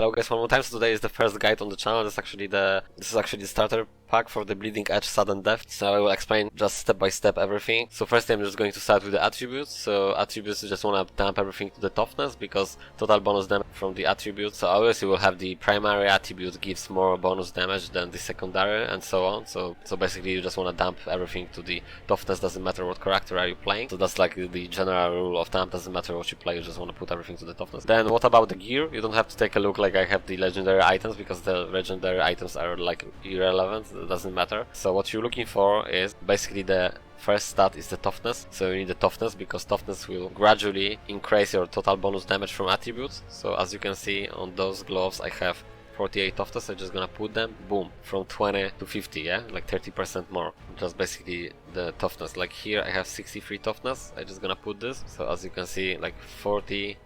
Hello guys, one more time. So today is the first guide on the channel. This is actually the starter pack for the Bleeding Edge sudden death. So I will explain just step by step everything. So first I'm just going to start with the attributes. So attributes, you just want to dump everything to the toughness because total bonus damage from the attributes. So always you will have the primary attribute gives more bonus damage than the secondary and so on. So basically you just want to dump everything to the toughness, doesn't matter what character are you playing. So that's like the general rule of thumb, doesn't matter what you play, you just want to put everything to the toughness. Then what about the gear? You don't have to take a look like I have the legendary items because the legendary items are like irrelevant, it doesn't matter. So what you're looking for is basically the first stat is the toughness. So you need the toughness because toughness will gradually increase your total bonus damage from attributes. So as you can see on those gloves I have 48 toughness, I'm just gonna put them, boom, from 20 to 50, yeah, like 30% more, just basically the toughness. Like here I have 63 toughness, I'm just gonna put this, so as you can see, like 40%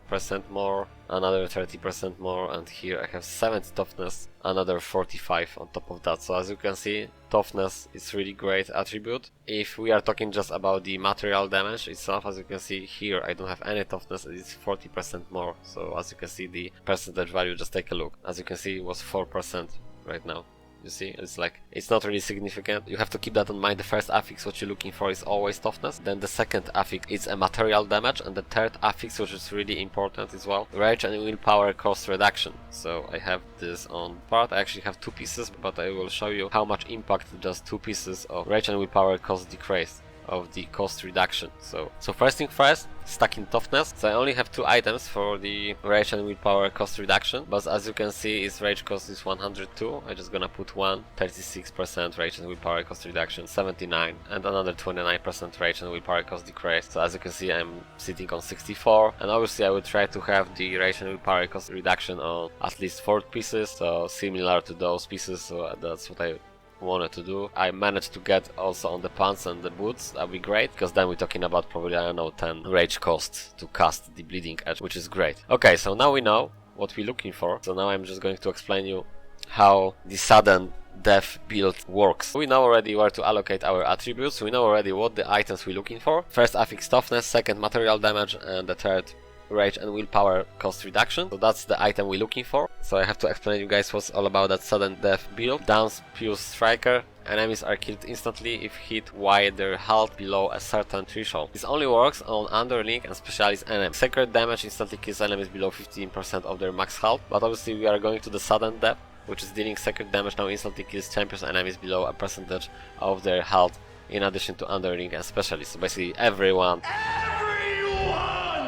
more, another 30% more, and here I have 70 toughness, another 45 on top of that. So as you can see, toughness is really great attribute. If we are talking just about the material damage itself, as you can see here I don't have any toughness, it is 40% more. So as you can see the percentage value, just take a look. As you can see it was 4% right now. You see, it's like, it's not really significant. You have to keep that in mind. The first affix what you're looking for is always toughness. Then the second affix is a material damage, and the third affix, which is really important as well, rage and willpower cost reduction. So I have this on part. I actually have two pieces, but I will show you how much impact just two pieces of rage and willpower cost decrease of the cost reduction. So first thing first, stacking toughness. So I only have two items for the rage and willpower cost reduction, but as you can see its rage cost is 102. I'm just gonna put one, 36% rage and willpower cost reduction, 79, and another 29% rage and willpower cost decrease. So as you can see I'm sitting on 64, and obviously I will try to have the rage and willpower cost reduction on at least 4 pieces, so similar to those pieces. So that's what I wanted to do. I managed to get also on the pants and the boots, that'd be great, because then we're talking about probably, I don't know, 10 rage cost to cast the Bleeding Edge, which is great. Okay, so now we know what we're looking for. So now I'm just going to explain you how the sudden death build works. We know already where to allocate our attributes, we know already what the items we're looking for. First affix toughness, second material damage, and the third rage and willpower cost reduction. So that's the item we're looking for. So I have to explain you guys what's all about that sudden death build. Downs Fuse Striker. Enemies are killed instantly if hit while their health below a certain threshold. This only works on underling and specialist enemies. Sacred damage instantly kills enemies below 15% of their max health, but obviously we are going to the sudden death, which is dealing sacred damage now instantly kills champions enemies below a percentage of their health, in addition to underling and specialists. So basically everyone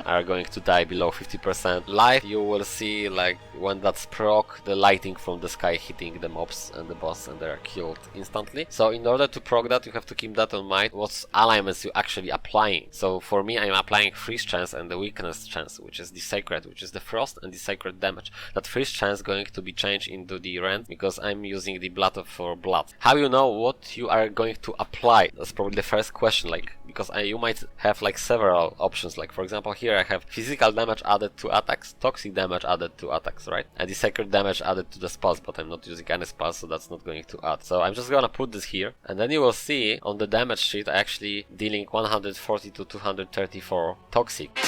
are going to die below 50% life. You will see, like, when that's proc, the lighting from the sky hitting the mobs and the boss, and they are killed instantly. So in order to proc that, you have to keep that in mind, what alignments you actually applying. So for me, I'm applying freeze chance and the weakness chance, which is the sacred, which is the frost and the sacred damage. That freeze chance going to be changed into the rend because I'm using the blood for blood. How you know what you are going to apply? That's probably the first question, like, because you might have like several options. Like for example here I have physical damage added to attacks, toxic damage added to attacks, right? And the sacred damage added to the spells, but I'm not using any spells, so that's not going to add. So I'm just gonna put this here, and then you will see on the damage sheet I actually dealing 140 to 234 toxic.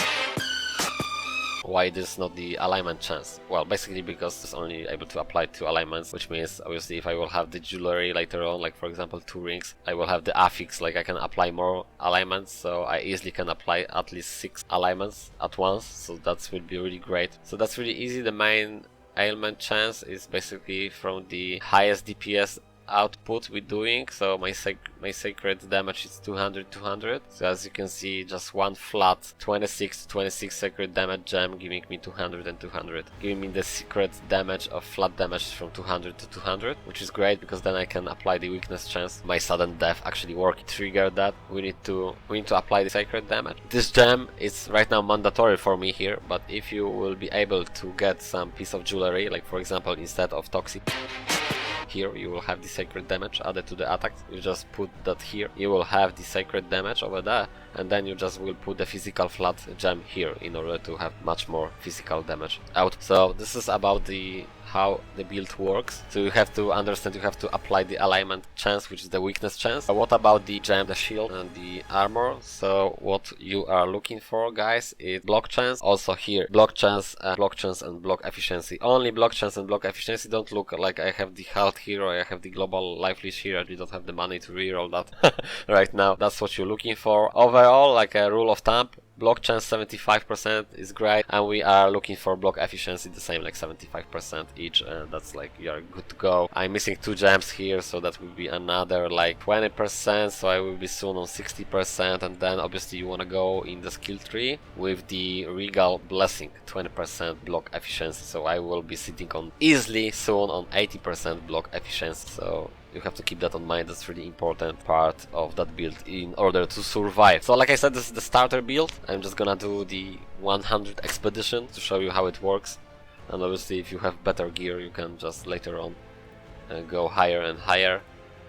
Why this is not the alignment chance? Well, basically because it's only able to apply 2 alignments, which means obviously if I will have the jewelry later on, like for example 2 rings, I will have the affix, like I can apply more alignments, so I easily can apply at least 6 alignments at once, so that will be really great. So that's really easy. The main ailment chance is basically from the highest DPS output we're doing. So my sacred damage is 200. So as you can see, just one flat 26 sacred damage gem giving me 200 and 200, giving me the secret damage of flat damage from 200 to 200, which is great because then I can apply the weakness chance. My sudden death actually worked, triggered that. We need to apply the sacred damage. This gem is right now mandatory for me here, but if you will be able to get some piece of jewelry, like for example instead of toxic here you will have the sacred damage added to the attack. You just put that here, you will have the sacred damage over there, and then you just will put the physical flat gem here in order to have much more physical damage out. So this is about the how the build works. So you have to understand, you have to apply the alignment chance, which is the weakness chance. What about the gem, the shield and the armor? So what you are looking for, guys, is block chance. Also here, block chance and block efficiency. Only block chance and block efficiency. Don't look like I have the health here or I have the global life leash here. I don't have the money to reroll that right now. That's what you're looking for. Overall, like a rule of thumb, block chance 75% is great, and we are looking for block efficiency the same, like 75% each, and that's like you are good to go. I'm missing 2 gems here, so that will be another like 20%, so I will be soon on 60%, and then obviously you want to go in the skill tree with the Regal Blessing, 20% block efficiency, so I will be sitting on easily soon on 80% block efficiency, so you have to keep that in mind. That's really important part of that build in order to survive. So like I said, this is the starter build. I'm just gonna do the 100 expedition to show you how it works, and obviously if you have better gear you can just later on go higher and higher.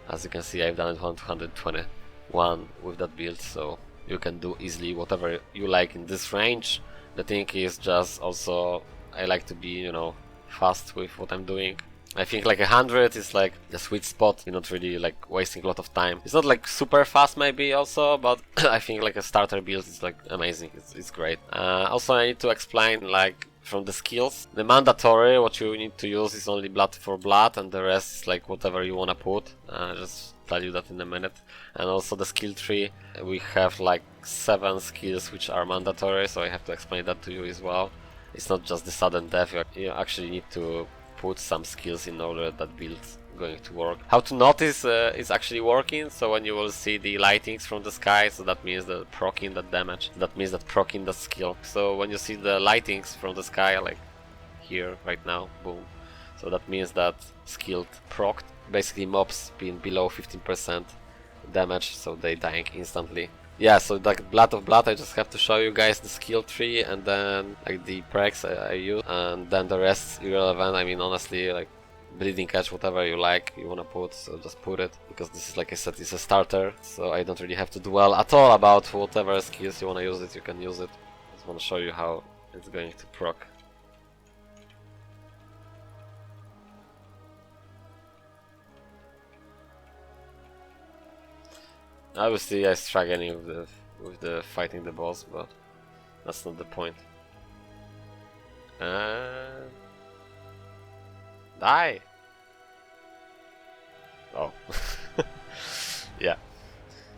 As you can see, I've done it on 221 with that build, so you can do easily whatever you like in this range. The thing is just also I like to be, you know, fast with what I'm doing. I think like 100 is like the sweet spot. You're not really like wasting a lot of time. It's not like super fast maybe also, but I think like a starter build is like amazing. It's great. Also I need to explain like from the skills. The mandatory what you need to use is only blood for blood, and the rest is like whatever you wanna put. Just tell you that in a minute. And also the skill tree, we have like 7 skills which are mandatory, so I have to explain that to you as well. It's not just the sudden death. You actually need to put some skills in order that build's going to work. How to notice it's actually working? So when you will see the lightings from the sky, so that means that proccing that damage, that means that proccing the skill. So when you see the lightings from the sky, like here right now, boom, so that means that skilled procced. Basically mobs being below 15% damage, so they dying instantly. Yeah, so like blood of blood, I just have to show you guys the skill tree and then like the perks I use, and then the rest irrelevant. I mean, honestly, like bleeding edge, whatever you like, you wanna put, so just put it, because this is, like I said, it's a starter, so I don't really have to dwell at all about whatever skills you wanna use it, you can use it. Just wanna show you how it's going to proc. Obviously I struggling with the fighting the boss, but that's not the point. Die! Oh. Yeah.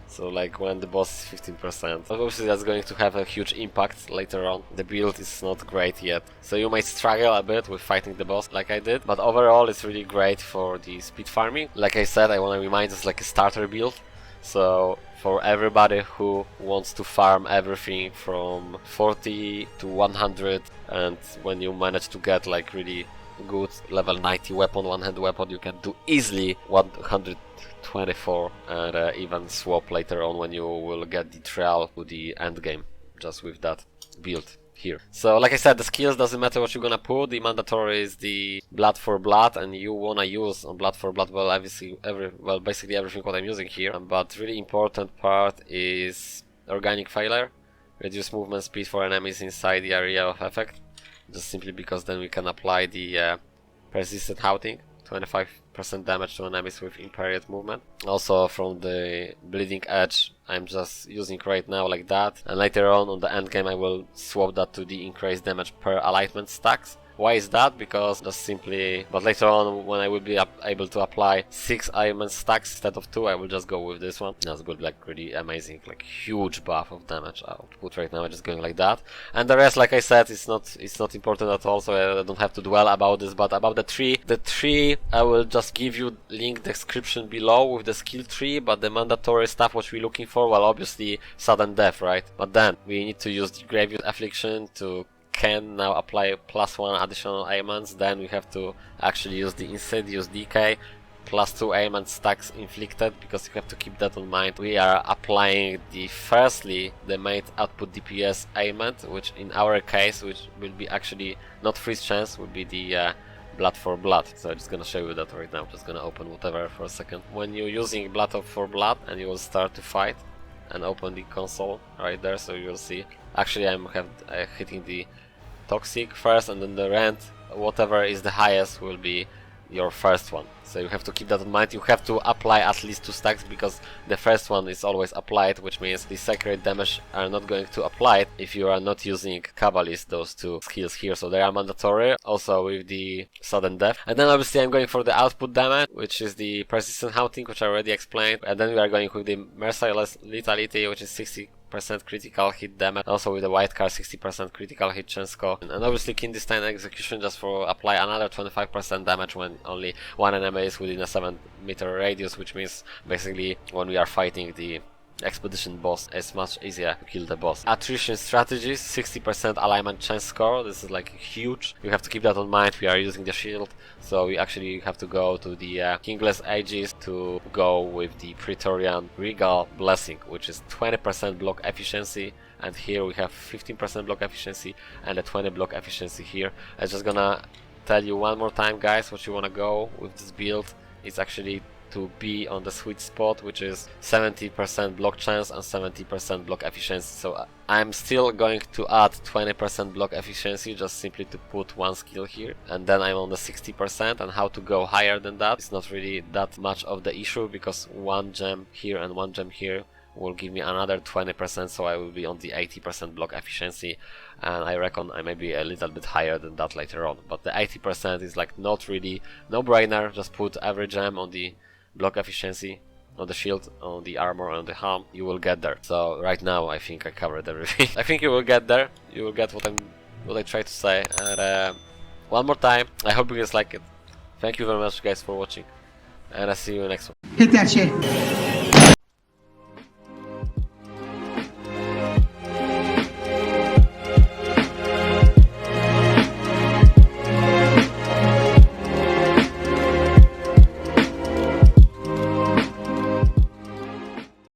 So like when the boss is 15%, obviously that's going to have a huge impact later on. The build is not great yet, so you might struggle a bit with fighting the boss like I did, but overall it's really great for the speed farming. Like I said, I want to remind it's like a starter build. So for everybody who wants to farm everything from 40 to 100, and when you manage to get like really good level 90 weapon, one-hand weapon, you can do easily 124 and even swap later on when you will get the trial to the end game just with that build here. So like I said, the skills doesn't matter what you're gonna put. The mandatory is the blood for blood, and you wanna use on blood for blood, well obviously basically everything what I'm using here, but really important part is organic failure. Reduce movement speed for enemies inside the area of effect, just simply because then we can apply the persistent haunting, 25% damage to enemies with impaired movement. Also from the bleeding edge, I'm just using right now like that, and later on the end game I will swap that to the increased damage per alignment stacks. Why is that? Because just simply, but later on when I will be able to apply 6 alignment stacks instead of 2, I will just go with this one. That's good, like really amazing, like huge buff of damage output. Right now I'm just going like that, and the rest, like I said, it's not important at all, so I don't have to dwell about this. But about the tree I will just give you link description below with the skill tree. But the mandatory stuff what we're looking for, well obviously sudden death, right? But then we need to use the Graveyard Affliction to can now apply +1 additional ailments. Then we have to actually use the Insidious Decay, +2 ailment stacks inflicted, because you have to keep that in mind. We are applying firstly the main output DPS ailment, which in our case, which will be actually not freeze chance, will be the blood for blood. So I'm just gonna show you that right now. Just gonna open whatever for a second. When you're using blood for blood and you will start to fight, and open the console right there, so you'll see. Actually, I'm hitting the toxic first, and then the rent, whatever is the highest, will be your first one. So you have to keep that in mind. You have to apply at least 2 stacks, because the first one is always applied, which means the secret damage are not going to apply it if you are not using Kabbalist, those 2 skills here. So they are mandatory, also with the sudden death. And then obviously I'm going for the output damage, which is the persistent haunting, which I already explained. And then we are going with the merciless lethality, which is 60% critical hit damage, also with the white card 60% critical hit chance score, and obviously clandestine execution just for apply another 25% damage when only one enemy is within a 7-meter radius, which means basically when we are fighting the expedition boss, it's much easier to kill the boss. Attrition strategies, 60% alignment chance score. This is like huge. You have to keep that in mind. We are using the shield, so we actually have to go to the Kingless Aegis to go with the Praetorian Regal Blessing, which is 20% block efficiency, and here we have 15% block efficiency and a 20 block efficiency here. I'm just gonna tell you one more time, guys, what you wanna go with this build. It's actually to be on the sweet spot, which is 70% block chance and 70% block efficiency. So I'm still going to add 20% block efficiency, just simply to put 1 skill here, and then I'm on the 60%. And how to go higher than that is not really that much of the issue, because 1 gem here and 1 gem here will give me another 20%, so I will be on the 80% block efficiency, and I reckon I may be a little bit higher than that later on. But the 80% is like not really no-brainer. Just put every gem on the block efficiency, on the shield, on the armor, on the helm, you will get there. So right now I think I covered everything. I think you will get there. You will get what I try to say. And one more time, I hope you guys like it. Thank you very much, guys, for watching, and I'll see you next one. Hit that shit.